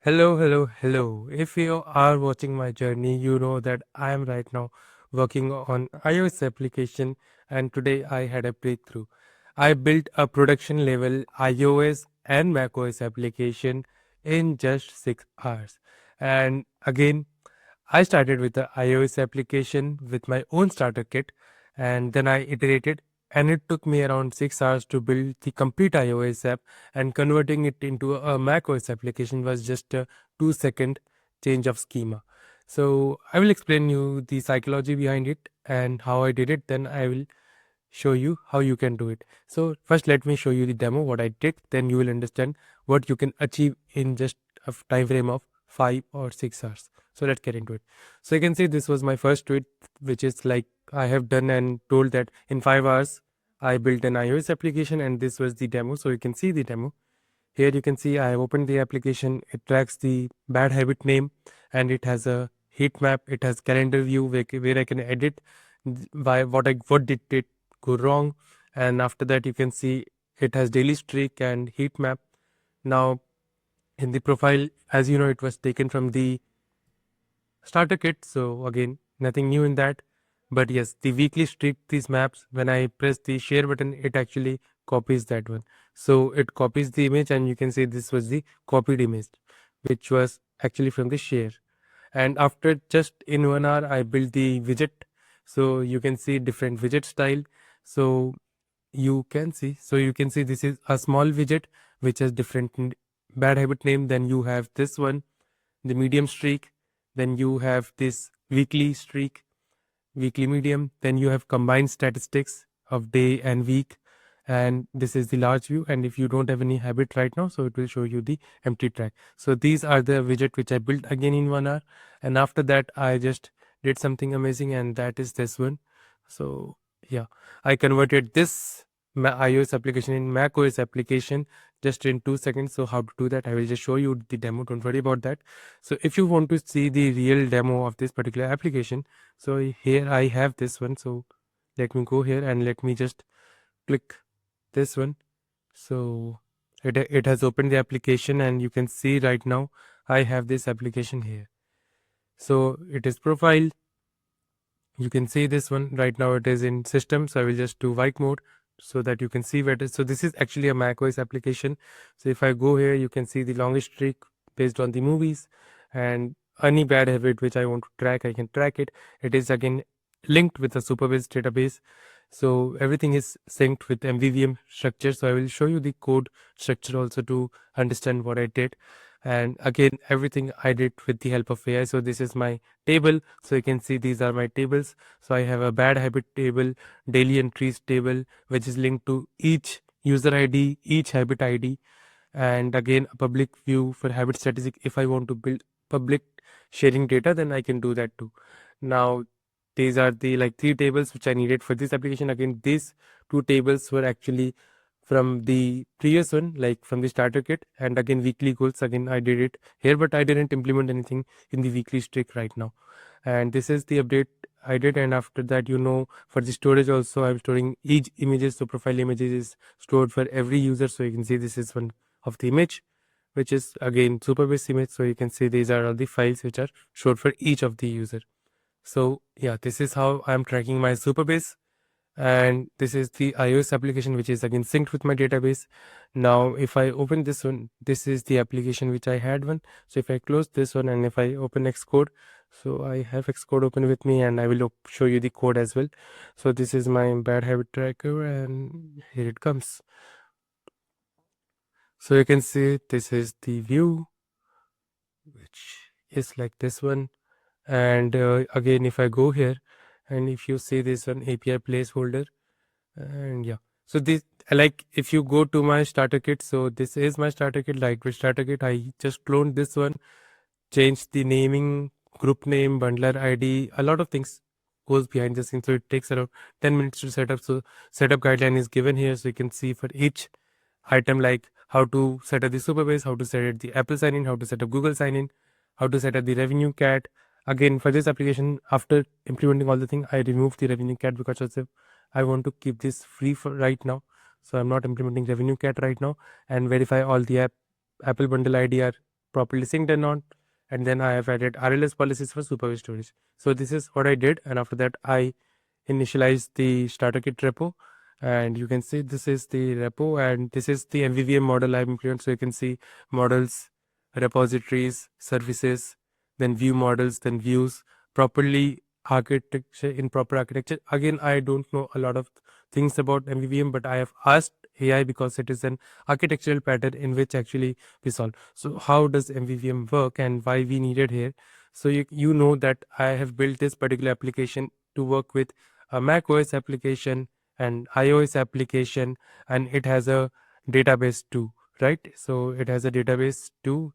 Hello. If you are watching my journey, you know that I am right now working on iOS application and today I had a breakthrough. I built a production level iOS and macOS application in just 6 hours. And again, I started with the iOS application with my own starter kit and then I iterated and it took me around 6 hours to build the complete iOS app, and converting it into a macOS application was just a 2-second change of schema. So I will explain you the psychology behind it and how I did it, then I will show you how you can do it. So first let me show you the demo what I did, then you will understand what you can achieve in just a time frame of 5 or 6 hours. So let's get into it. So you can see this was my first tweet, which is like I have done and told that in 5 hours I built an iOS application, and this was the demo. So you can see the demo. Here you can see I have opened the application. It tracks the bad habit name and it has a heat map. It has calendar view where I can edit by what did it go wrong. And after that you can see it has daily streak and heat map. Now in the profile, as you know, it was taken from the starter kit. So again, nothing new in that. But yes, the weekly streak, these maps, when I press the share button, it actually copies that one. So it copies the image and you can see this was the copied image, which was actually from the share. And after just in 1 hour, I built the widget. So you can see different widget style. So you can see this is a small widget which has different bad habit name. Then you have this one, the medium streak. Then you have this weekly streak, weekly medium. Then you have combined statistics of day and week. And this is the large view. And if you don't have any habit right now, so it will show you the empty track. So these are the widget which I built again in 1 hour. And after that, I just did something amazing, and that is this one. So yeah, I converted this iOS application in macOS application just in 2 seconds. So how to do that, I will just show you the demo, don't worry about that. So if you want to see the real demo of this particular application, so here I have this one. So let me go here and let me just click this one. So it has opened the application and you can see right now I have this application here. So it is profile. You can see this one right now it is in system. So I will just do white mode so that you can see where it is. So this is actually a macOS application. So if I go here, you can see the longest streak based on the movies, and any bad habit which I want to track, I can track it. It is again linked with the Supabase database. So everything is synced with MVVM structure. So I will show you the code structure also to understand what I did. And again, everything I did with the help of AI. So this is my table. So you can see these are my tables. So I have a bad habit table, daily entries table, which is linked to each user ID, each habit ID, and again a public view for habit statistic. If I want to build public sharing data, then I can do that too. Now these are the like 3 tables which I needed for this application. Again, these 2 tables were actually from the previous one, like from the starter kit. And again, weekly goals, again I did it here, but I didn't implement anything in the weekly streak right now. And this is the update I did. And after that, for the storage also, I'm storing each images. So profile images is stored for every user. So you can see this is one of the image, which is again Supabase image. So you can see these are all the files which are stored for each of the user. So yeah, this is how I'm tracking my Supabase. And this is the iOS application which is again synced with my database. Now if I open this one, this is the application which I had one. So if I close this one and if I open Xcode, so I have Xcode open with me and I will show you the code as well. So this is my bad habit tracker and here it comes. So you can see this is the view, which is like this one. And again, if I go here and if you see this one API placeholder, and yeah, so this, like if you go to my starter kit, so this is my starter kit, lightweight starter kit. I just cloned this one, changed the naming, group name, bundler ID, a lot of things goes behind the scenes. So it takes around 10 minutes to set up. So setup guideline is given here. So you can see for each item, like how to set up the Supabase, how to set up the Apple sign in, how to set up Google sign in, how to set up the revenue cat. Again, for this application, after implementing all the thing, I removed the revenue cat because I want to keep this free for right now. So I'm not implementing revenue cat right now, and verify all the Apple bundle ID are properly synced or not. And then I have added RLS policies for Supabase storage. So this is what I did. And after that, I initialized the starter kit repo. And you can see this is the repo and this is the MVVM model I've implemented. So you can see models, repositories, services, then view models, then views, properly architecture in proper architecture. Again, I don't know a lot of things about MVVM, but I have asked AI because it is an architectural pattern in which actually we solve. So how does MVVM work and why we need it here? So you know that I have built this particular application to work with a macOS application and iOS application, and it has a database too, right? So it has a database too,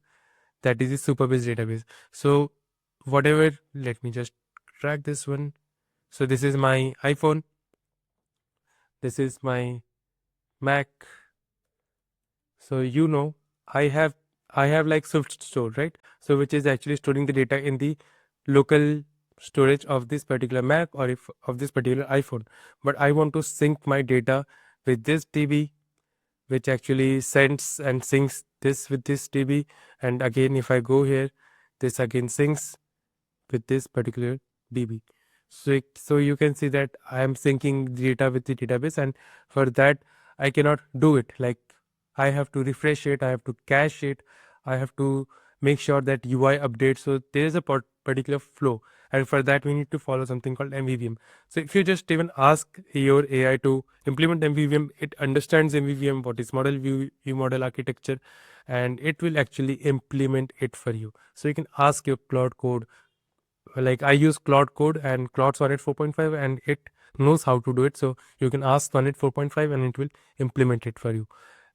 that is the Supabase database. So whatever, let me just track this one. So this is my iPhone, this is my Mac. So I have like Swift store, right? So which is actually storing the data in the local storage of this particular Mac or if of this particular iPhone. But I want to sync my data with this DB, which actually sends and syncs this with this DB. And again, if I go here, this again syncs with this particular DB. So you can see that I am syncing data with the database, and for that I cannot do it. Like I have to refresh it, I have to cache it, I have to make sure that UI updates. So there is a particular flow, and for that we need to follow something called MVVM. So if you just even ask your AI to implement MVVM, it understands MVVM, what is model view model architecture, and it will actually implement it for you. So you can ask your Claude code, like I use Claude code and Claude Sonnet 4.5 and it knows how to do it. So you can ask Sonnet 4.5 and it will implement it for you.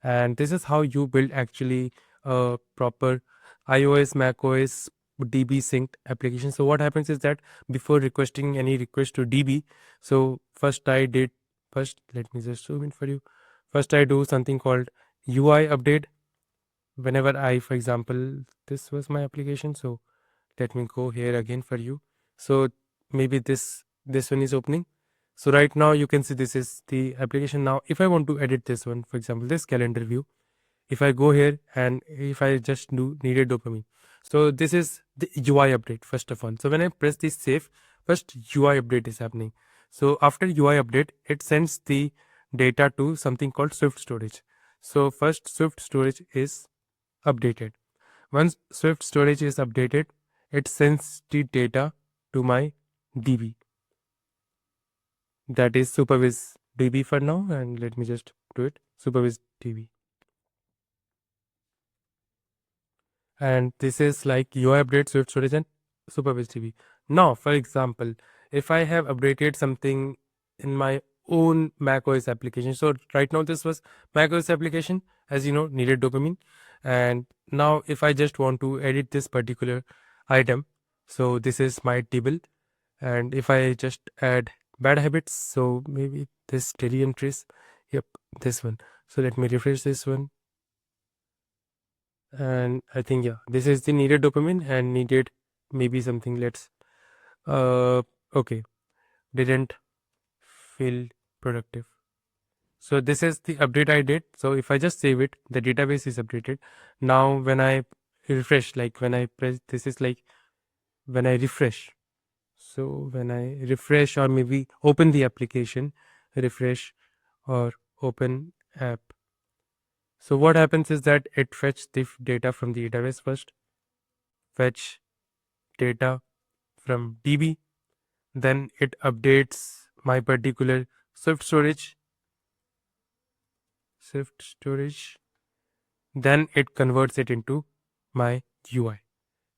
And this is how you build actually a proper iOS, macOS DB synced application. So what happens is that before requesting any request to DB, so first let me just zoom in for you. First I do something called UI update. Whenever I, for example, this was my application. So let me go here again for you. So maybe this one is opening. So right now you can see this is the application. Now if I want to edit this one, for example this calendar view, if I go here and if I just do needed dopamine, so this is the UI update first of all. So when I press this save, first UI update is happening. So after UI update, it sends the data to something called Swift storage. So first Swift storage is updated. Once Swift storage is updated, it sends the data to my DB. That is Supabase DB for now, and let me just do it. Supabase DB. And this is like UI update, Swift storage, and Supabase DB. Now, for example, if I have updated something in my own macOS application. So right now this was macOS application, as you know, needed dopamine. And now if I just want to edit this particular item, so this is my table. And if I just add bad habits, so maybe this daily entries, yep, this one. So let me refresh this one. And I think, yeah, this is the needed dopamine and needed maybe something. Let's, okay, didn't feel productive. So this is the update I did. So if I just save it, the database is updated. Now when I refresh, like when I press, this is like when I refresh. So when I refresh or maybe open the application, refresh or open app. So what happens is that it fetch the data from the database first, fetch data from DB, then it updates my particular Swift storage, then it converts it into my UI.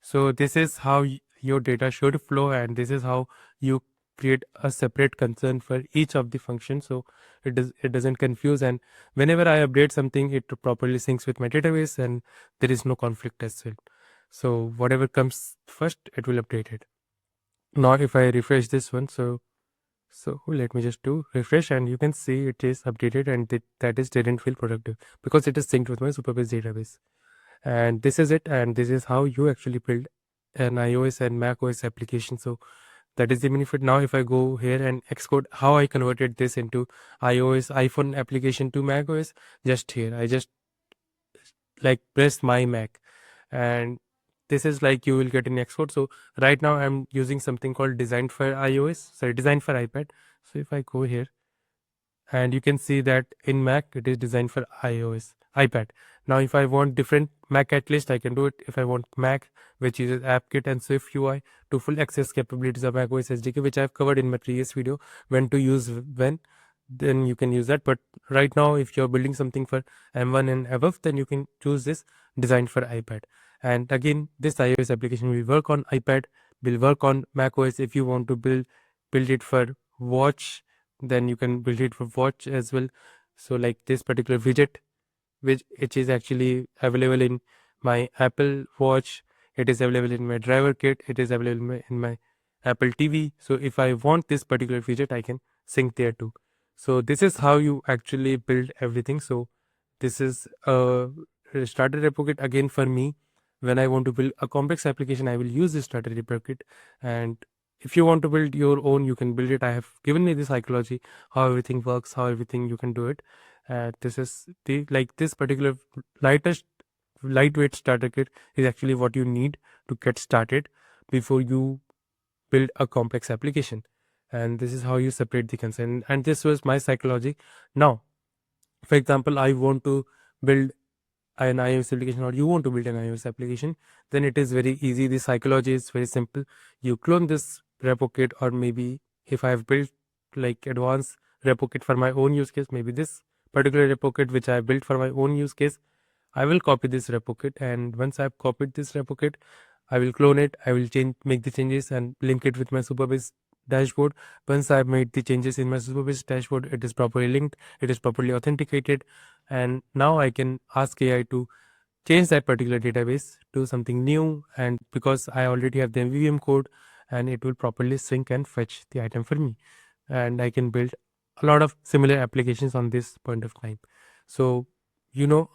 So this is how your data should flow, and this is how you create a separate concern for each of the functions, so it doesn't confuse. And whenever I update something, it properly syncs with my database and there is no conflict as well. So whatever comes first, it will update it. Now if I refresh this one, so let me just do refresh, and you can see it is updated, and that is didn't feel productive because it is synced with my Supabase database. And this is it, and this is how you actually build an iOS and macOS application. So that is the benefit. Now if I go here and Xcode how I converted this into iOS iPhone application to macOS, just here I just like press my Mac, and this is like you will get in Xcode. So right now I'm using something called designed for iOS, sorry, designed for iPad. So if I go here, and you can see that in Mac it is designed for iOS, iPad. Now if I want different Mac catalyst, I can do it. If I want Mac which uses AppKit and Swift UI to full access capabilities of macOS SDK, which I've covered in my previous video, when to use when, then you can use that. But right now if you're building something for M1 and above, then you can choose this designed for iPad. And again, this iOS application will work on iPad, will work on macOS. If you want to build it for watch, then you can build it for watch as well. So like this particular widget, which is actually available in my Apple Watch, it is available in my driver kit, it is available in my Apple TV. So if I want this particular widget, I can sync there too. So this is how you actually build everything. So this is a starter repo kit. Again, for me, when I want to build a complex application, I will use this starter repo kit. And if you want to build your own, you can build it. I have given you the psychology, how everything works, how everything you can do it. This is the like this particular lightweight starter kit is actually what you need to get started before you build a complex application. And this is how you separate the concern. And this was my psychology. Now, for example, I want to build an iOS application, or you want to build an iOS application, then it is very easy. The psychology is very simple. You clone this repo kit, or maybe if I have built like advanced repo kit for my own use case, maybe this particular repo kit which I have built for my own use case, I will copy this repo kit. And once I've copied this repo kit, I will clone it, I will make the changes and link it with my Supabase dashboard. Once I've made the changes in my Supabase dashboard, it is properly linked, it is properly authenticated, and now I can ask AI to change that particular database to something new. And because I already have the MVVM code, and it will properly sync and fetch the item for me, and I can build a lot of similar applications on this point of time. So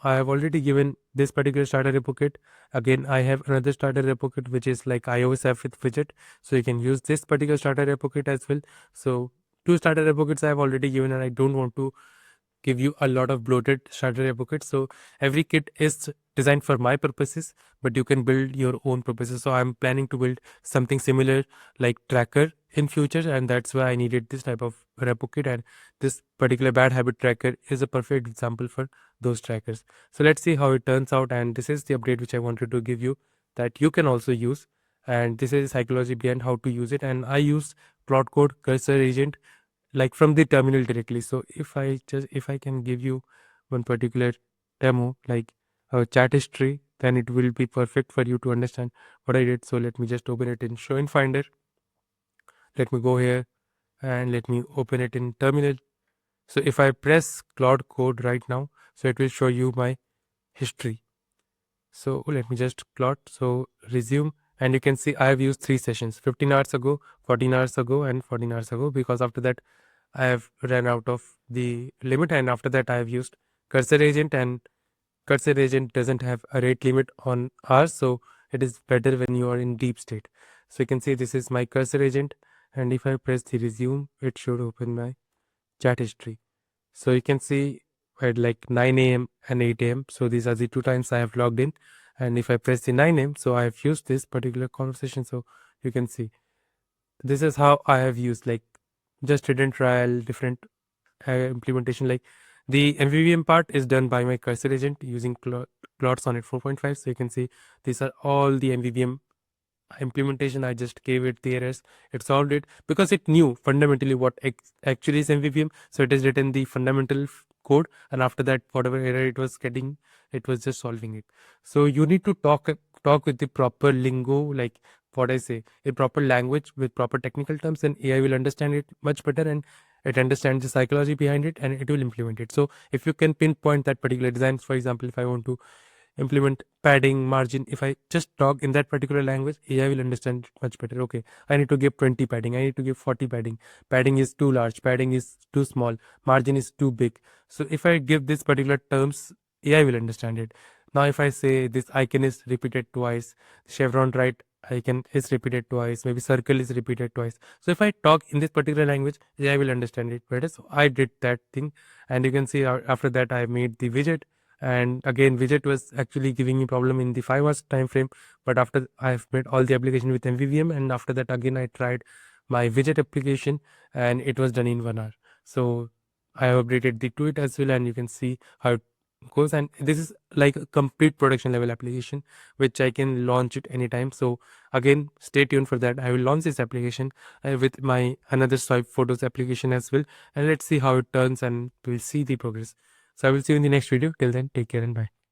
I have already given this particular starter repo kit. Again, I have another starter repo kit which is like iOS app with widget, so you can use this particular starter repo kit as well. So two starter repo kits I have already given, and I don't want to give you a lot of bloated starter repo kits. So every kit is designed for my purposes, but you can build your own purposes. So I'm planning to build something similar like tracker in future, and that's why I needed this type of repo kit. And this particular bad habit tracker is a perfect example for those trackers. So let's see how it turns out. And this is the update which I wanted to give you, that you can also use. And this is psychology behind how to use it. And I use Claude Code Cursor Agent like from the terminal directly. So if I can give you one particular demo like a chat history, then it will be perfect for you to understand what I did. So let me just open it in Show in Finder. Let me go here and let me open it in terminal. So if I press Claude Code right now, so it will show you my history. So let me just plot. So resume, and you can see I have used 3 sessions: 15 hours ago, 14 hours ago, and 14 hours ago, because after that I have ran out of the limit. And after that I have used cursor agent, and cursor agent doesn't have a rate limit on hours, so it is better when you are in deep state. So you can see this is my cursor agent, and if I press the resume, it should open my chat history. So you can see at like 9 a.m. and 8 a.m. So these are the 2 times I have logged in. And if I press the 9 a.m., so I have used this particular conversation. So you can see this is how I have used, like just hidden trial, different implementation. Like the MVVM part is done by my cursor agent using Claude Sonnet 4.5. So you can see these are all the MVVM implementation. I just gave it the errors, it solved it because it knew fundamentally what actually is MVVM. So it has written the fundamental code, and after that whatever error it was getting, it was just solving it. So you need to talk with the proper lingo, like what I say, a proper language with proper technical terms, and AI will understand it much better, and it understands the psychology behind it, and it will implement it. So if you can pinpoint that particular design, for example, if I want to implement padding, margin, if I just talk in that particular language, AI will understand it much better. Okay, I need to give 20 padding, I need to give 40 padding, padding is too large, padding is too small, margin is too big. So if I give this particular terms, AI will understand it. Now if I say this icon is repeated twice, chevron right icon is repeated twice, maybe circle is repeated twice, so if I talk in this particular language, AI will understand it better. So I did that thing, and you can see after that I made the widget, And again, Widget was actually giving me problem in the 5 hours time frame. But after I've made all the application with MVVM, and after that again I tried my Widget application, and it was done in 1 hour. So I have updated the to it as well, and you can see how it goes. And this is like a complete production level application which I can launch it anytime. So again, stay tuned for that. I will launch this application with my another swipe photos application as well, and let's see how it turns, and we'll see the progress. So I will see you in the next video. Till then, take care and bye.